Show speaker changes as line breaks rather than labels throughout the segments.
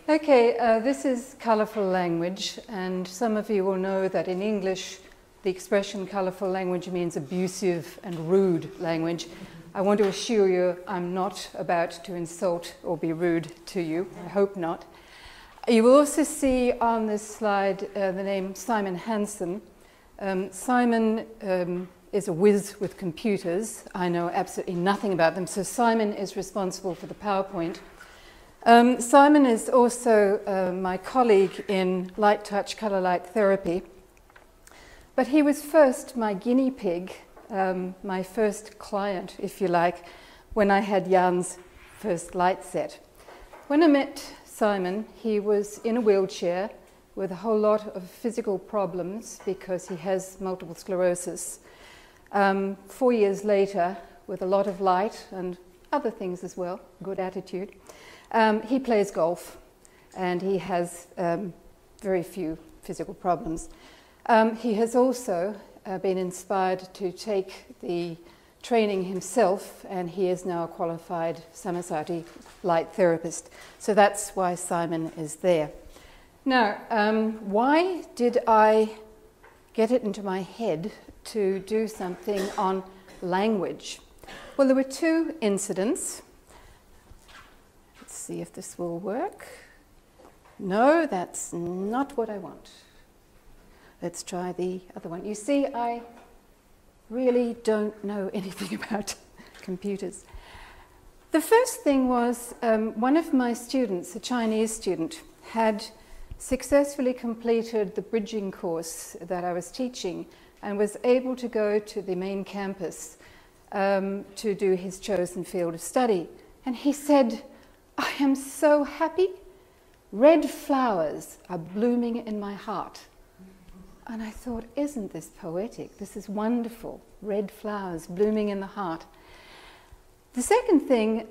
Okay, this is colourful language, and some of you will know that in English the expression colourful language means abusive and rude language. I want to assure you I'm not about to insult or be rude to you. I hope not. You will also see on this slide the name Simon Hansen. Simon is a whiz with computers. I know absolutely nothing about them, so Simon is responsible for the PowerPoint. Simon is also my colleague in light touch colour light therapy, but he was first my guinea pig, my first client, if you like, when I had Jan's first light set. When I met Simon, he was in a wheelchair with a whole lot of physical problems because he has multiple sclerosis. 4 years later, with a lot of light and other things as well, good attitude, he plays golf and he has very few physical problems. He has also been inspired to take the training himself, and he is now a qualified Samasatti Light Therapist. So that's why Simon is there. Now, why did I get it into my head to do something on language? Well, there were two incidents. Let's see if this will work. No, that's not what I want. Let's try the other one. You see, I really don't know anything about computers. The first thing was one of my students, a Chinese student, had successfully completed the bridging course that I was teaching and was able to go to the main campus to do his chosen field of study. And he said, "I am so happy. Red flowers are blooming in my heart." And I thought, isn't this poetic? This is wonderful. Red flowers blooming in the heart. The second thing,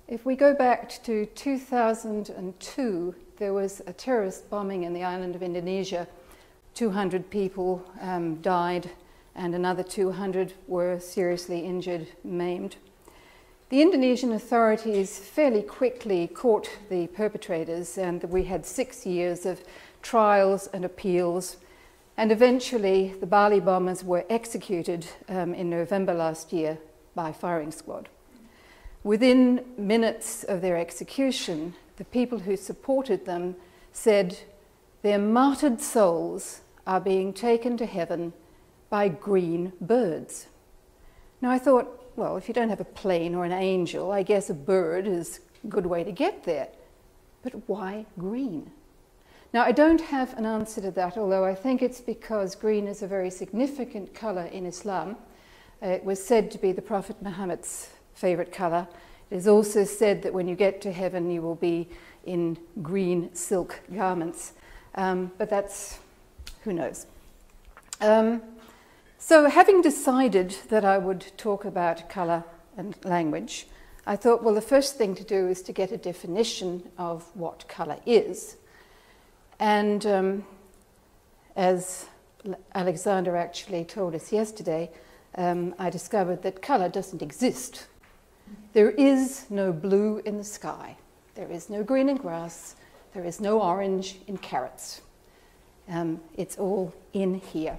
if we go back to 2002, there was a terrorist bombing in the island of Indonesia. 200 people died and another 200 were seriously injured, maimed. The Indonesian authorities fairly quickly caught the perpetrators, and we had 6 years of trials and appeals. And eventually, the Bali bombers were executed in November last year by firing squad. Within minutes of their execution, the people who supported them said their martyred souls are being taken to heaven by green birds. Now I thought, well, if you don't have a plane or an angel, I guess a bird is a good way to get there. But why green? Now, I don't have an answer to that, although I think it's because green is a very significant colour in Islam. It was said to be the Prophet Muhammad's favourite colour. It is also said that when you get to heaven, you will be in green silk garments. But that's, who knows. So having decided that I would talk about colour and language, I thought, well, the first thing to do is to get a definition of what colour is. And as Alexander actually told us yesterday, I discovered that colour doesn't exist. There is no blue in the sky. There is no green in grass. There is no orange in carrots. It's all in here.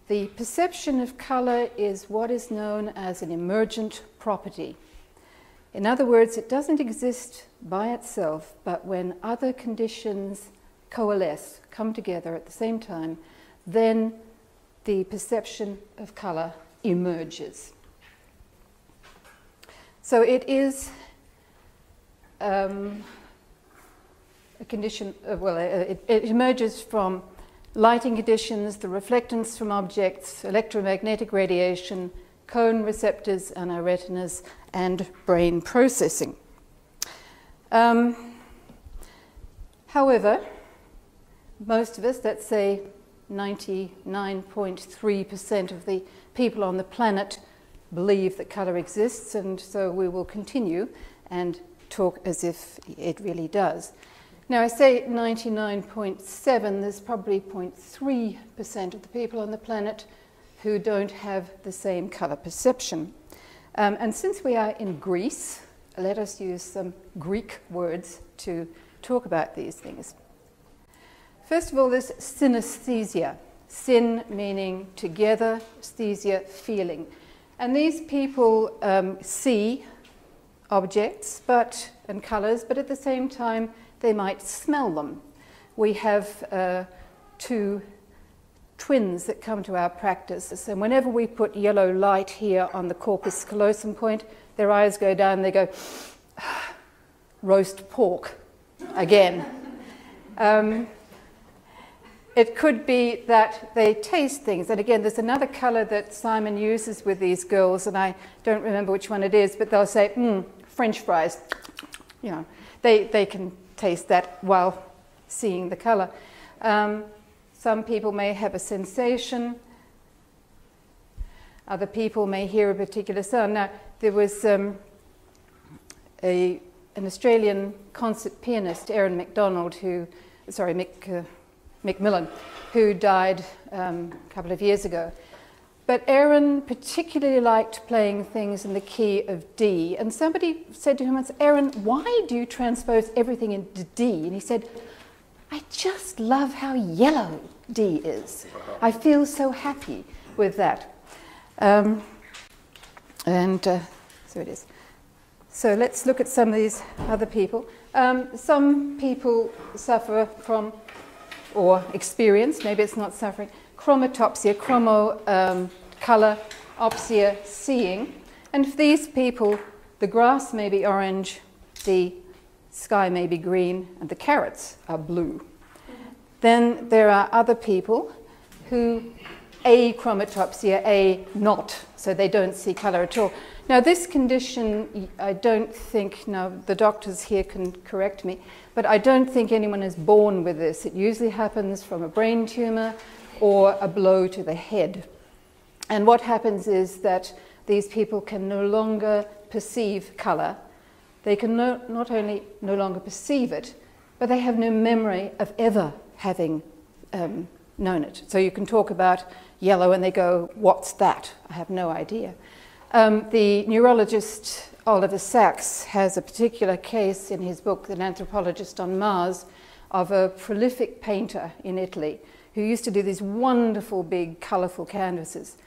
The perception of colour is what is known as an emergent property. In other words, it doesn't exist by itself, but when other conditions coalesce, come together at the same time, then the perception of colour emerges. So it is a condition, it emerges from lighting conditions, the reflectance from objects, electromagnetic radiation, cone receptors and our retinas, and brain processing. However, most of us, let's say 99.3% of the people on the planet, believe that colour exists, and so we will continue and talk as if it really does. Now, I say 99.7, there's probably 0.3% of the people on the planet who don't have the same colour perception. And since we are in Greece, let us use some Greek words to talk about these things. First of all, there's synesthesia. Syn meaning together, sthesia, feeling. And these people see objects and colours, but at the same time they might smell them. We have 2 twins that come to our practice, and whenever we put yellow light here on the corpus callosum point, their eyes go down, they go, roast pork again. It could be that they taste things, and again there's another colour that Simon uses with these girls, and I don't remember which one it is, but they'll say, French fries. You know, they can taste that while seeing the colour. Some people may have a sensation. Other people may hear a particular sound. Now, there was an Australian concert pianist, Macmillan, who died a couple of years ago. But Aaron particularly liked playing things in the key of D. And somebody said to him, Aaron, why do you transpose everything into D? And he said, I just love how yellow D is. I feel so happy with that. So it is. So let's look at some of these other people. Some people suffer from, or experience, maybe it's not suffering, chromatopsia, colour, opsia, seeing. And for these people, the grass may be orange, the sky may be green, and the carrots are blue. Then there are other people who achromatopsia, not, so they don't see colour at all. Now this condition, I don't think, now the doctors here can correct me, but I don't think anyone is born with this. It usually happens from a brain tumour or a blow to the head. And what happens is that these people can no longer perceive colour. They can not only no longer perceive it, but they have no memory of ever having known it. So you can talk about yellow and they go, what's that? I have no idea. The neurologist Oliver Sacks has a particular case in his book, An Anthropologist on Mars, of a prolific painter in Italy who used to do these wonderful big colourful canvases.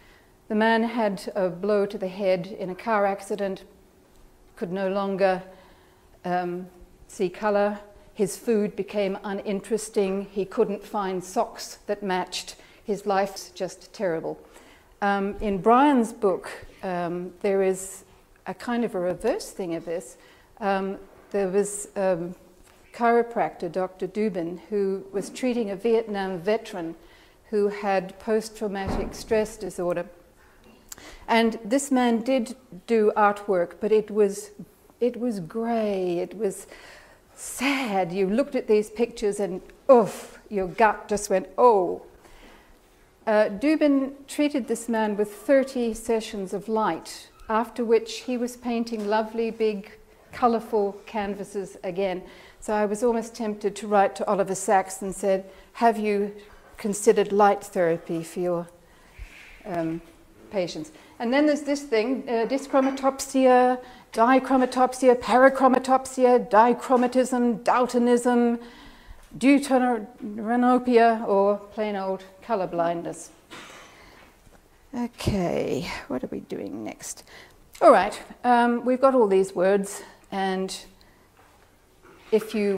The man had a blow to the head in a car accident, could no longer see colour. His food became uninteresting. He couldn't find socks that matched. His life's just terrible. In Brian's book, there is a kind of a reverse thing of this. There was a chiropractor, Dr. Dubin, who was treating a Vietnam veteran who had post-traumatic stress disorder. And this man did do artwork, but it was grey, it was sad. You looked at these pictures and, oof, your gut just went, oh. Dubin treated this man with 30 sessions of light, after which he was painting lovely, big, colourful canvases again. So I was almost tempted to write to Oliver Sacks and said, have you considered light therapy for your patients? And then there's this thing, dyschromatopsia, dichromatopsia, parachromatopsia, dichromatism, daltonism, deuteranopia, or plain old colour blindness. Okay, what are we doing next? All right, we've got all these words, and if you